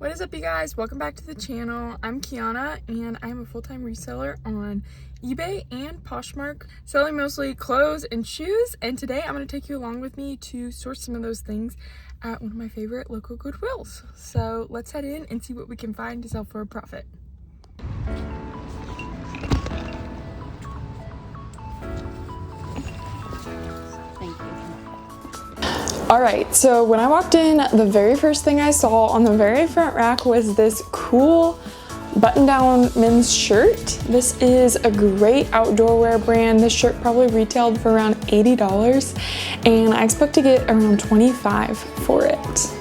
What is up, you guys? Welcome back to the channel. I'm Kiana and I'm a full-time reseller on eBay and Poshmark, selling mostly clothes and shoes. And today I'm going to take you along with me to source some of those things at one of my favorite local Goodwills. So let's head in and see what we can find to sell for a profit. All right, so when I walked in, the very first thing I saw on the very front rack was this cool button-down men's shirt. This is a great outdoor wear brand. This shirt probably retailed for around $80, and I expect to get around $25 for it.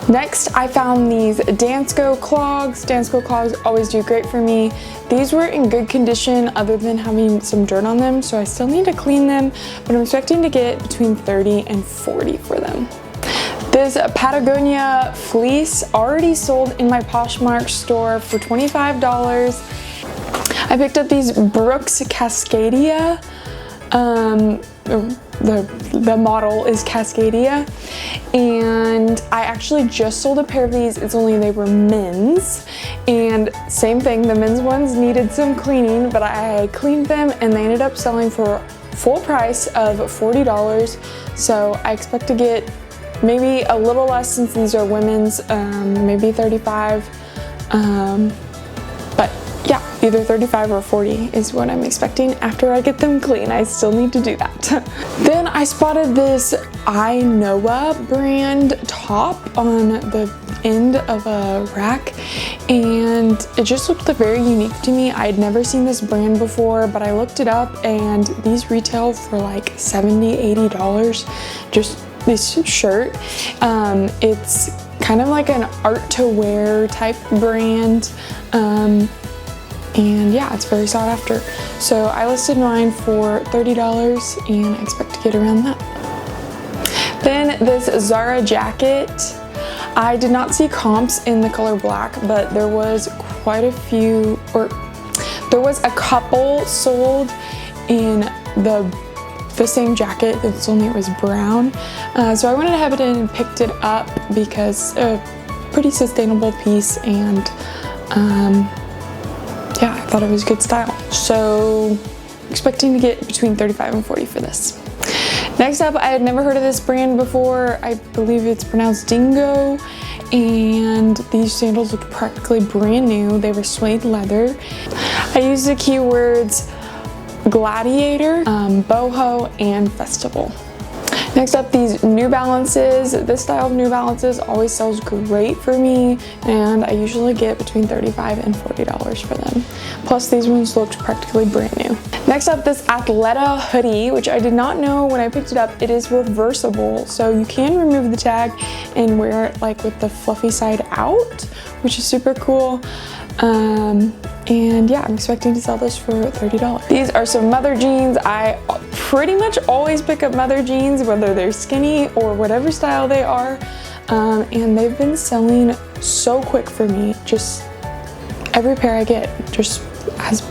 Next, I found these Dansko clogs. Dansko clogs always do great for me. These were in good condition other than having some dirt on them, so I still need to clean them, but I'm expecting to get between $30 and $40 for them. This Patagonia fleece already sold in my Poshmark store for $25. I picked up these Brooks Cascadia. The model is Cascadia, and I actually just sold a pair of these. It's only they were men's, and same thing, the men's ones needed some cleaning, but I cleaned them and they ended up selling for full price of $40. So I expect to get maybe a little less since these are women's, maybe $35. But yeah, either $35 or $40 is what I'm expecting after I get them clean. I still need to do that. Then I spotted this Noah brand top on the end of a rack, and it just looked very unique to me. I had never seen this brand before, but I looked it up and these retail for like $70, $80. Just this shirt. It's kind of like an art to wear type brand. And yeah, it's very sought after. So I listed mine for $30 and I expect to get around that. Then this Zara jacket. I did not see comps in the color black, but there was quite a few, or there was a couple sold in the same jacket, it's only it was brown. So I went ahead and picked it up because a pretty sustainable piece, and yeah, I thought it was good style. So expecting to get between $35 and $40 for this. Next up, I had never heard of this brand before. I believe it's pronounced Dingo, and these sandals looked practically brand new. They were suede leather. I used the keywords gladiator, boho, and festival. Next up, these New Balances. This style of New Balances always sells great for me, and I usually get between $35 and $40 for them. Plus, these ones looked practically brand new. Next up, this Athleta hoodie, which I did not know when I picked it up. It is reversible, so you can remove the tag and wear it like with the fluffy side out, which is super cool. And yeah, I'm expecting to sell this for $30. These are some mother jeans. I pretty much always pick up mother jeans, whether they're skinny or whatever style they are. And they've been selling so quick for me. Just every pair I get just has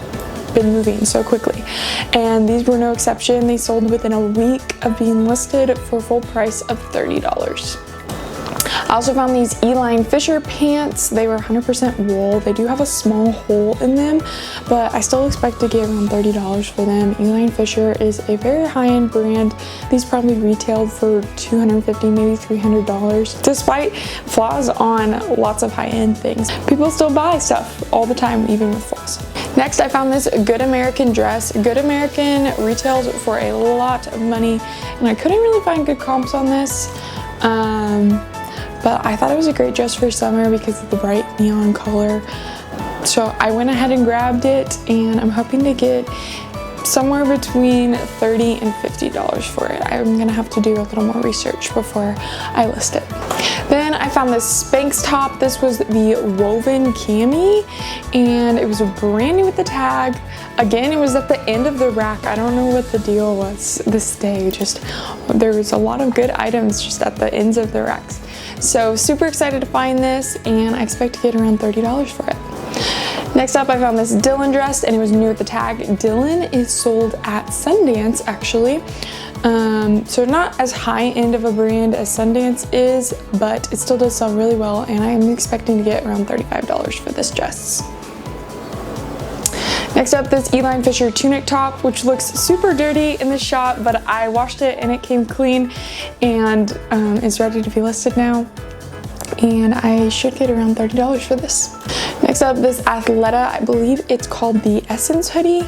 been moving so quickly. And these were no exception. They sold within a week of being listed for full price of $30. I also found these Eline Fisher pants. They were 100% wool. They do have a small hole in them, but I still expect to get around $30 for them. Eline Fisher is a very high-end brand. These probably retailed for $250, maybe $300. Despite flaws on lots of high-end things, people still buy stuff all the time, even with flaws. Next, I found this Good American dress. Good American retails for a lot of money, and I couldn't really find good comps on this. But I thought it was a great dress for summer because of the bright neon color. So I went ahead and grabbed it, and I'm hoping to get somewhere between $30 and $50 for it. I'm gonna have to do a little more research before I list it. Then I found this Spanx top. This was the woven cami, and it was brand new with the tag. Again, it was at the end of the rack. I don't know what the deal was this day. Just there was a lot of good items just at the ends of the racks. So super excited to find this, and I expect to get around $30 for it. Next up, I found this Dylan dress, and it was new at the tag. Dylan is sold at Sundance, actually. So not as high end of a brand as Sundance is, but it still does sell really well, and I'm expecting to get around $35 for this dress. Next up, this Eli Fisher tunic top, which looks super dirty in the shot, but I washed it and it came clean and is ready to be listed now. And I should get around $30 for this. Next up, this Athleta, I believe it's called the Essence hoodie,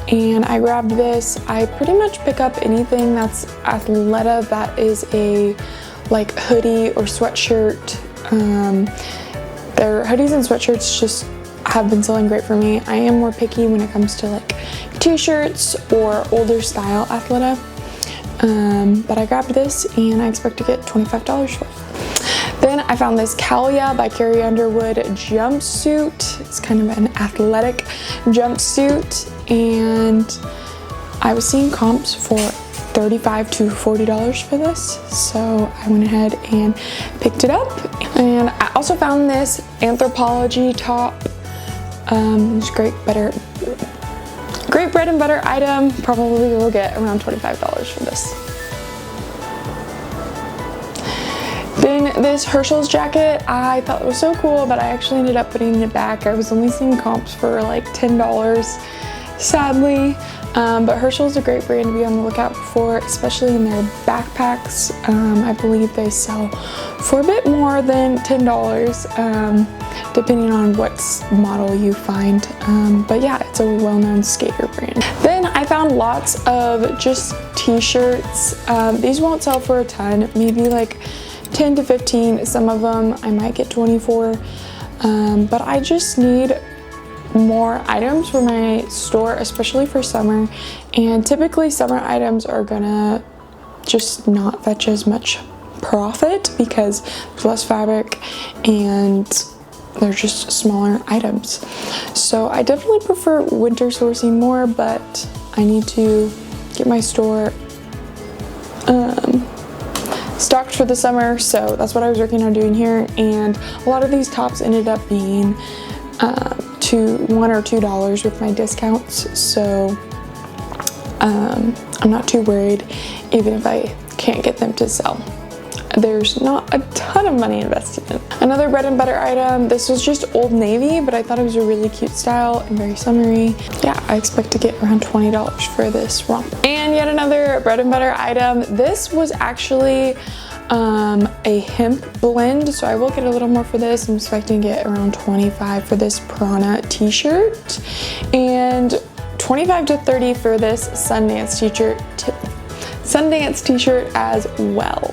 and I grabbed this. I pretty much pick up anything that's Athleta that is a like hoodie or sweatshirt. Their hoodies and sweatshirts just have been selling great for me. I am more picky when it comes to like t-shirts or older style Athleta, but I grabbed this and I expect to get $25 for it. Then I found this Kalia by Carrie Underwood jumpsuit. It's kind of an athletic jumpsuit, and I was seeing comps for $35 to $40 for this, so I went ahead and picked it up. And I also found this Anthropologie top. It's great bread and butter item. Probably will get around $25 for this. Then this Herschel's jacket, I thought it was so cool, but I actually ended up putting it back. I was only seeing comps for like $10, sadly. But Herschel's a great brand to be on the lookout for, especially in their backpacks. I believe they sell for a bit more than $10, depending on what model you find. But yeah, it's a well-known skater brand. Then I found lots of just t-shirts. These won't sell for a ton, maybe like 10 to 15. Some of them I might get 24, but I just need more items for my store, especially for summer. And typically summer items are gonna just not fetch as much profit because there's less fabric and they're just smaller items. So I definitely prefer winter sourcing more, but I need to get my store stocked for the summer, so that's what I was working on doing here. And a lot of these tops ended up being $1 or $2 with my discounts, so I'm not too worried even if I can't get them to sell. There's not a ton of money invested in. Another bread and butter item, this was just Old Navy, but I thought it was a really cute style and very summery. Yeah, I expect to get around $20 for this romp. And yet another bread and butter item. This was actually a hemp blend, so I will get a little more for this. I'm expecting to get around $25 for this Prana t-shirt and $25 to $30 for this Sundance t-shirt as well.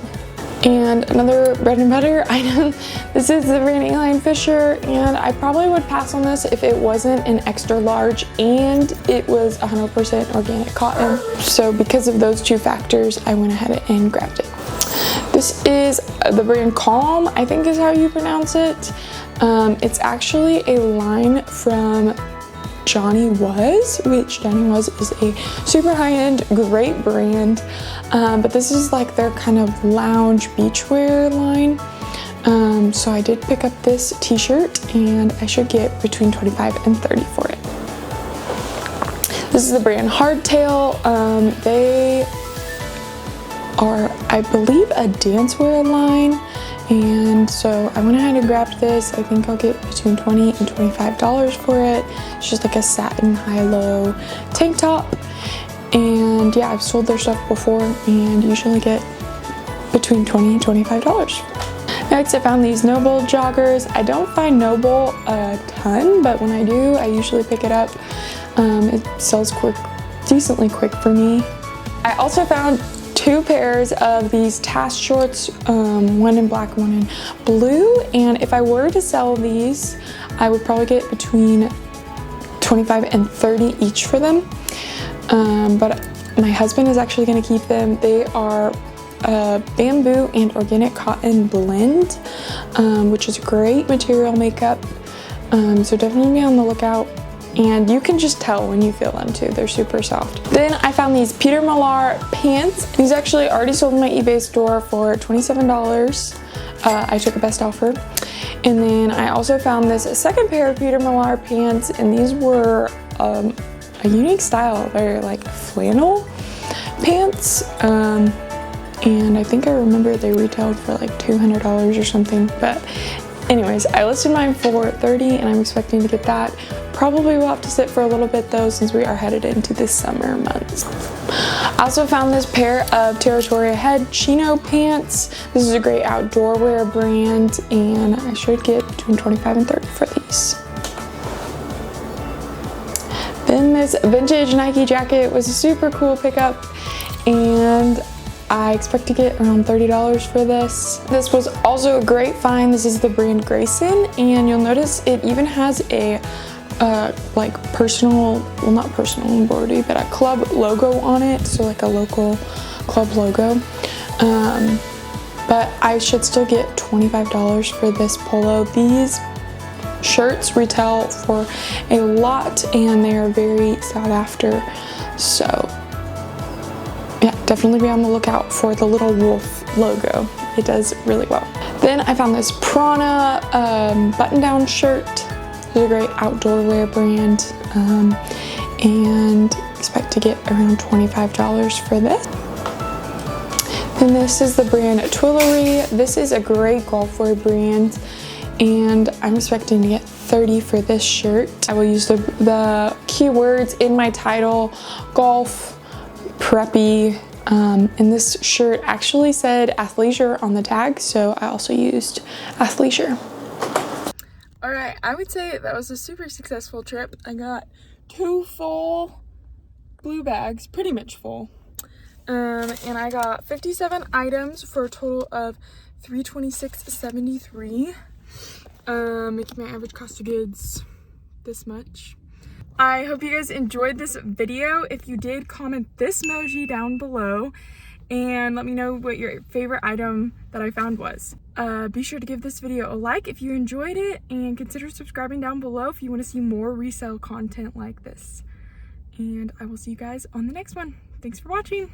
And another bread and butter item, this is the brand Eli Fisher, and I probably would pass on this if it wasn't an extra large and it was 100% organic cotton. So because of those two factors, I went ahead and grabbed it. This is the brand Calm, I think is how you pronounce it. It's actually a line from Johnny Was, which Johnny Was is a super high-end, great brand, but this is like their kind of lounge beachwear line. So I did pick up this t-shirt and I should get between $25 and $30 for it. This is the brand Hardtail. They are, I believe, a dancewear line, and so I went ahead and grabbed this. I think I'll get between $20 and $25 for it. It's just like a satin high-low tank top, and yeah, I've sold their stuff before and usually get between $20 and $25. Next, I found these Noble joggers. I don't find Noble a ton, but when I do, I usually pick it up. It sells decently quick for me. I also found two pairs of these task shorts, one in black, one in blue, and if I were to sell these, I would probably get between $25 and $30 each for them, but my husband is actually going to keep them. They are a bamboo and organic cotton blend, which is great material makeup, so definitely be on the lookout. And you can just tell when you feel them too, they're super soft. Then I found these Peter Millar pants. These actually already sold in my eBay store for $27. I took a best offer. And then I also found this second pair of Peter Millar pants, and these were a unique style. They're like flannel pants, and I think I remember they retailed for like $200 or something. But anyways, I listed mine for $30 and I'm expecting to get that. Probably will have to sit for a little bit though, since we are headed into the summer months. I also found this pair of Territoria Head chino pants. This is a great outdoor wear brand, and I should get between $25 and $30 for these. Then this vintage Nike jacket was a super cool pickup, and I expect to get around $30 for this. This was also a great find. This is the brand Grayson, and you'll notice it even has a like personal, well, not personal embroidery, but a club logo on it, so like a local club logo. But I should still get $25 for this polo. These shirts retail for a lot, and they are very sought after, so yeah, definitely be on the lookout for the little wolf logo. It does really well. Then I found this Prana button-down shirt. It's a great outdoor wear brand, and expect to get around $25 for this. Then this is the brand Twillery. This is a great golf wear brand, and I'm expecting to get $30 for this shirt. I will use the keywords in my title: golf, preppy, and this shirt actually said athleisure on the tag, so I also used athleisure. All right, I would say that was a super successful trip. I got 2 full blue bags, pretty much full, and I got 57 items for a total of $326.73, making my average cost of goods this much. I hope you guys enjoyed this video. If you did, comment this emoji down below and let me know what your favorite item that I found was. Be sure to give this video a like if you enjoyed it, and consider subscribing down below if you want to see more resale content like this. And I will see you guys on the next one. Thanks for watching.